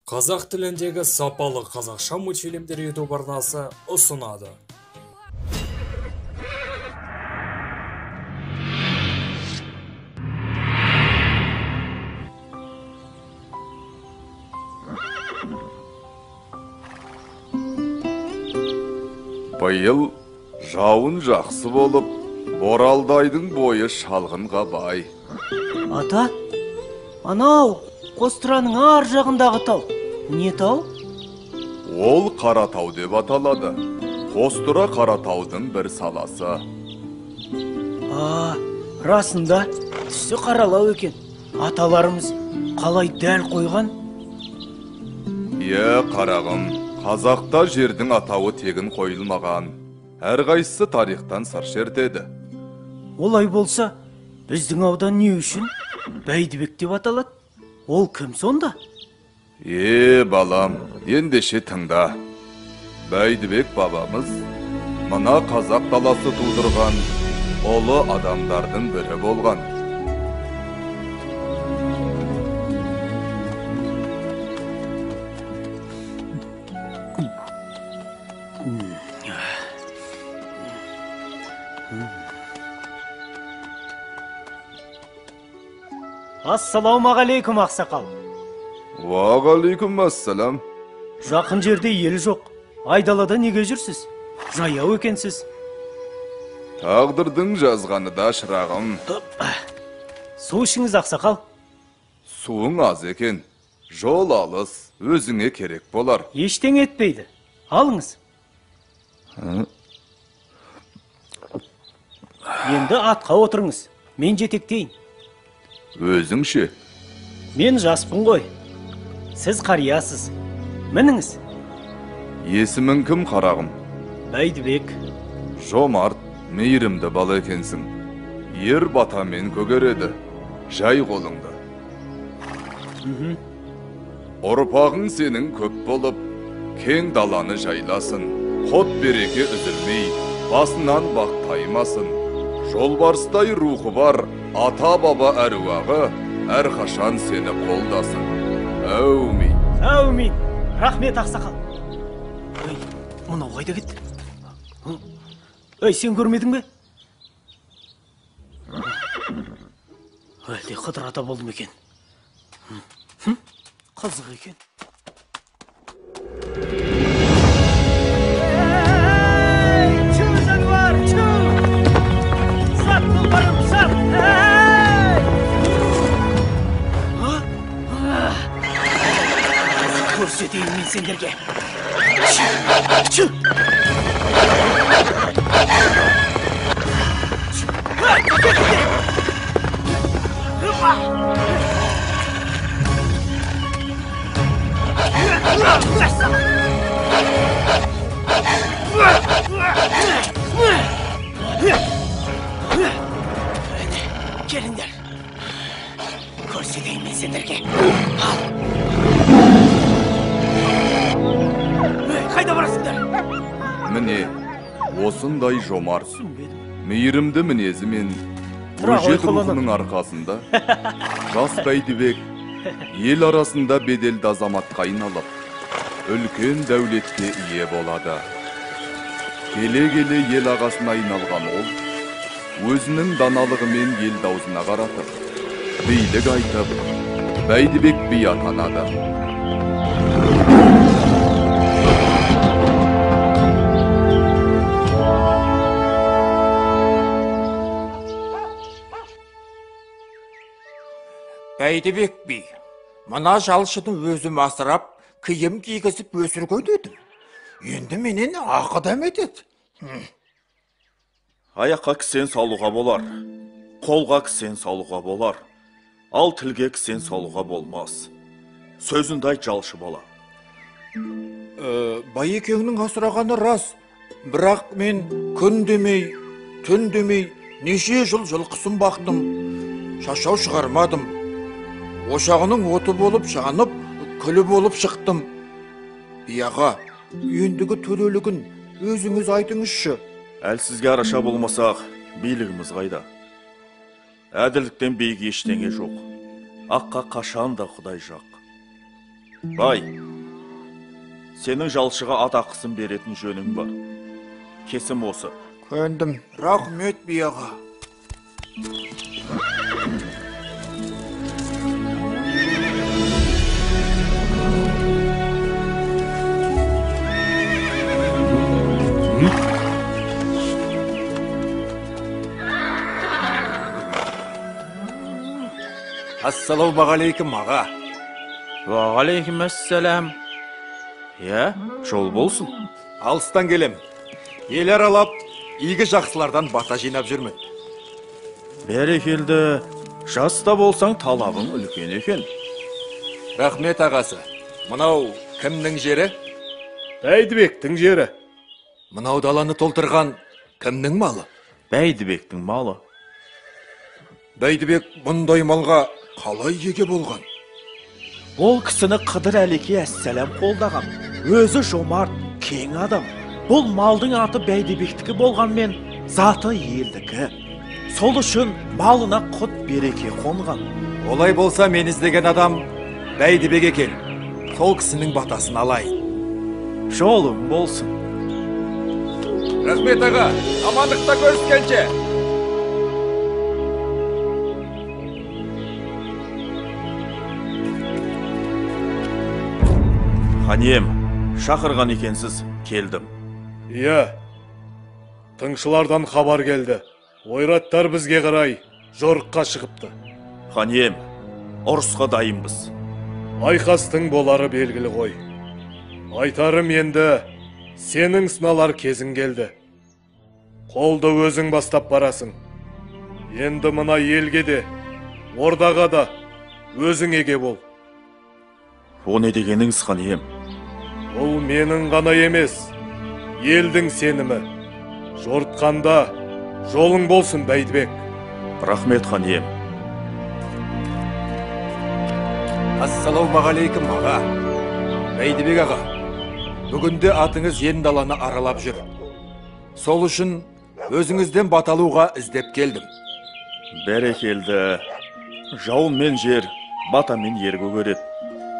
Қазақ тіліндегі сапалы қазақша мультфильмдер YouTube арнасы ұсынады. Биыл жауын жақсы болып, Боралдайдың бойы шалғынға бай. Ата, анау Қостыраның ар жағындағы тау. Не тау? Ол Қаратау деп аталады. Қостыра Қаратаудың бір саласы. Расында түсі қаралау екен. Аталарымыз қалай дәл қойған? Қарағым, Қазақта жердің атауы тегін қойылмаған. Әрқайсысы тарихтан сыр шертеді. Олай болса, біздің аудан не үшін Бәйдібек деп аталады? Ол кім сонда? Балам, ендеше тыңда. Бәйдібек бабамыз мына қазақ даласы тудырған ұлы адамдардың бірі болған. Ассалаумағалейкум, ақсақал. Уағалейкум ассалам. Жақын жерде ел жоқ. Айдалада неге жүрсіз? Жаяу екенсіз. Тағдырдың жазғаны да шырағым. Су ішіңіз, ақсақал. Суың аз екен. Жол алыс, өзіңе керек болар. Ештеңе етпейді. Алыңыз. Енді атқа отырыңыз. Мен жетектейін. Өзіңше? Мен жаспын ғой. Сіз қариясыз. Мініңіз. Есімің кім, қарағым? Бәйдібек. Жомарт, мейірімді бала екенсің. Ер батамен көгереді. Жай қолыңды. Ұрпағың сенің көп болып, кең даланы жайласын. Қот береке үзілмей, басынан бақ таймасын. Жолбарыстай рухы бар ата-баба әруағы әрқашан сені қолдасын. Әумин. Әумин. Рахмет, ақсақал. Мынау қайда кетті? Сен көрмедің бе? Әлде Қыдыр ата болды ма екен? Қызық екен. Көрсетейін мен сендерге. Келіңдер. Көрсетейін мен сендерге. Қайда барасыңдар? Міне, осындай жомарт, мейірімді мінезімен өжет рухының арқасында жас Бәйдібек ел арасында беделді азаматқа айналып, үлкен дәулетке ие болады. Келе-келе ел ағасына айналған ол, өзінің даналығымен ел даузына қаратып, билік айтып, Бәйдібек би атанады. Бәйдібек би, мына жалшыны өзім асырап, киім кигізіп өсірген едім. Енді менен ақыдам етеді. Аяққа кісен салуға болар, қолға кісен салуға болар, ал тілге кісен салуға болмас. Сөзінде айт, жалшы бала. Байекеңнің асырағаны рас, бірақ мен күн демей, түн демей, неше жыл жылқысын бақтым, шашау шығармадым. Ошағының оты болып жанып, күлі болып шықтым. Бияға, ендігі төлелігін өзіңіз айтыңызшы. Әлсізге араша болмасақ, билігіміз қайда? Әділдіктен бейгі ештеңе жоқ. Аққа қашан да Құдай жақ. Бай, сенің жалшыға атақысын беретін жөнің бар. Кесім осы. Көндім. Рахмет би аға. Ассалаумағалейкум аға. Уағалейкум ассалам. Я, жол болсын. Алыстан келем. Ел аралап, игі жақсылардан бата жинап жүрмін. Бәрекелді, жаста болсаң талабың үлкен екен. Рахмет ағасы. Мынау кімнің жері? Бәйдібектің жері. Мынау даланы толтырған кімнің малы? Бәйдібектің малы. Бәйдібек бұндай малға қалай еге болған? Ол кісіні Қыдыр әлеке әссәләм қолдаған. Өзі жомарт, кең адам. Бұл малдың аты Бәйдібектікі болғанмен, заты елдікі. Сол үшін малына құт береке қонған. Олай болса мен іздеген адам Бәйдібек екен. Сол кісінің батасын алайын. Жолың болсын. Рахмет аға, амандықта көріскенше. Ханем, шақырған екенсіз, келдім. Иә, тыңшылардан хабар келді. Ойраттар бізге қарай жорыққа шығыпты. Ханем, ұрысқа дайынбыз. Айқастың болары белгілі ғой. Айтарым енді, сенің сыналар кезің келді. Қолды өзің бастап барасың. Енді мына елге де, ордаға да өзің еге бол. О не дегеніңіз, ханем? Бұл менің ғана емес, елдің сенімі. Жортқанда жолың болсын, Бәйдібек. Рахмет, ханем. Ассалаумағалейкум аға. Бәйдібек аға, бүгінде атыңыз ен даланы аралап жүр. Сол үшін өзіңізден баталуға іздеп келдім. Бәрекелді. Жауын мен жер, бата мен ер көгереді.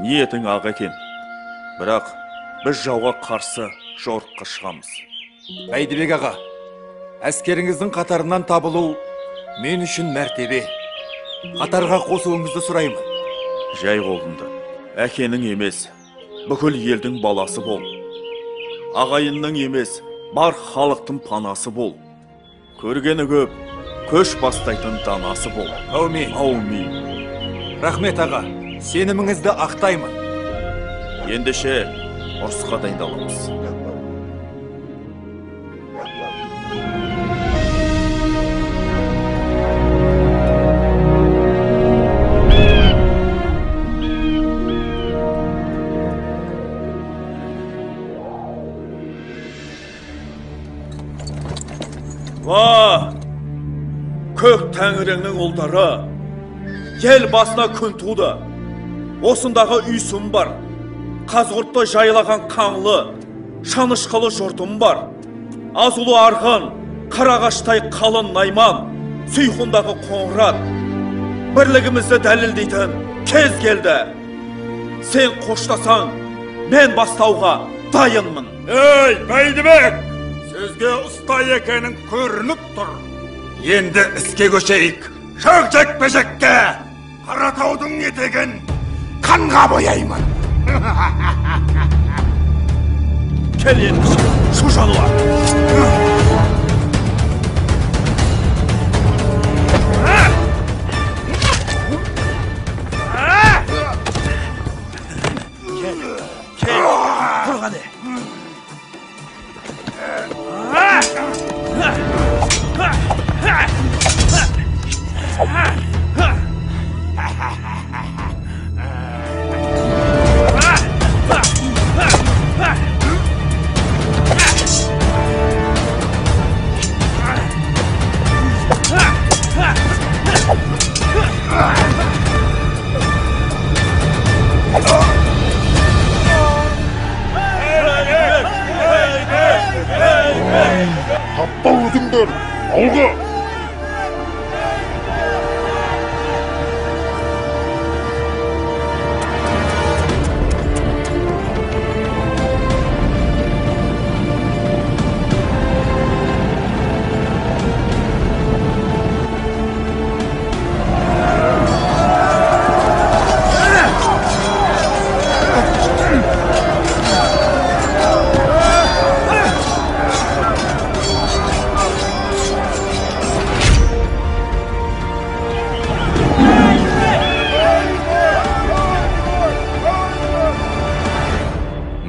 Ниетің ақ екен. Бірақ біз жауға қарсы жорыққа шығамыз. Бәйдібек аға, әскеріңіздің қатарынан табылу мен үшін мәртебе. Қатарға қосуыңызды сұраймын. Жай қолында. Әкенің емес, бүкіл елдің баласы бол. Ағайынның емес, бар халықтың панасы бол. Көргені көп, көш бастайтын данасы бол. Аумин. Аумин. Рахмет аға, сеніміңізді ақтаймын. Ендеше ұрысқа дайындаламыз. Ва! Көк тәңіріңнің ұлдары, ел басына күн туды. Осындағы үйсім бар, қазғұртты жайлаған қаңлы, шанышқылы жұртым бар. Азулы арғын, қарағаштай қалын найман, сүйхундағы қоңырат. Бірлігімізді дәлелдейтін кез келді. Сен қоштасаң, мен бастауға дайынмын. Ей, Бәйдібек! Сөзге ұста екенің көрініп тұр. Енді іске көшейік. Шөк жекпе-жекке Қаратаудың етеген қанға бояймын. Кел ендеше, шу жануар. Кел, тұрғаны.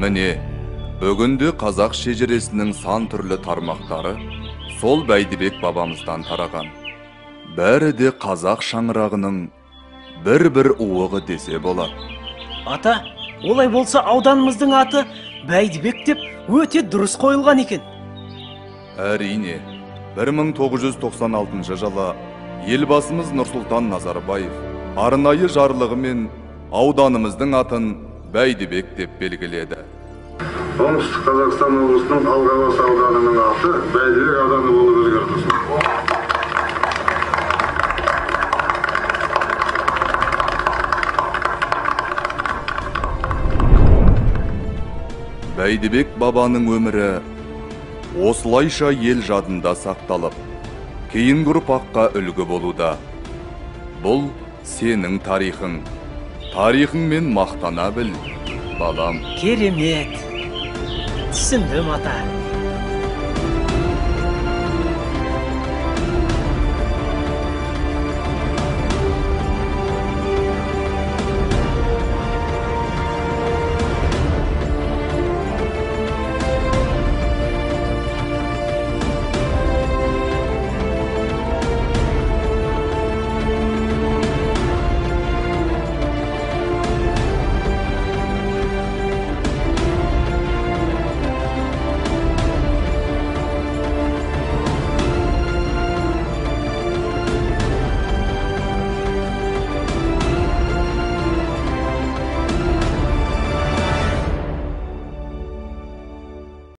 Міне, бүгінде қазақ шежіресінің сан түрлі тармақтары сол Бәйдібек бабамыздан тараған. Бәрі де қазақ шаңырағының бір уығы десе болады. Ата, олай болса ауданымыздың аты Бәйдібек деп өте дұрыс қойылған екен. Әрине, 1996 жылы елбасымыз Нұрсұлтан Назарбаев арнайы жарлығымен ауданымыздың атын Бәйдібек деп белгіледі. Оңтүстік Қазақстан облысының Алғабас ауданының аты Бәйдібек ауданы болып өзгертілсін. Бәйдібек бабаның өмірі осылайша ел жадында сақталып, кейінгі ұрпаққа үлгі болуда. Бұл сенің тарихың. Тарихыңмен мақтана біл, балам. Керемет. Түсіндім, ата.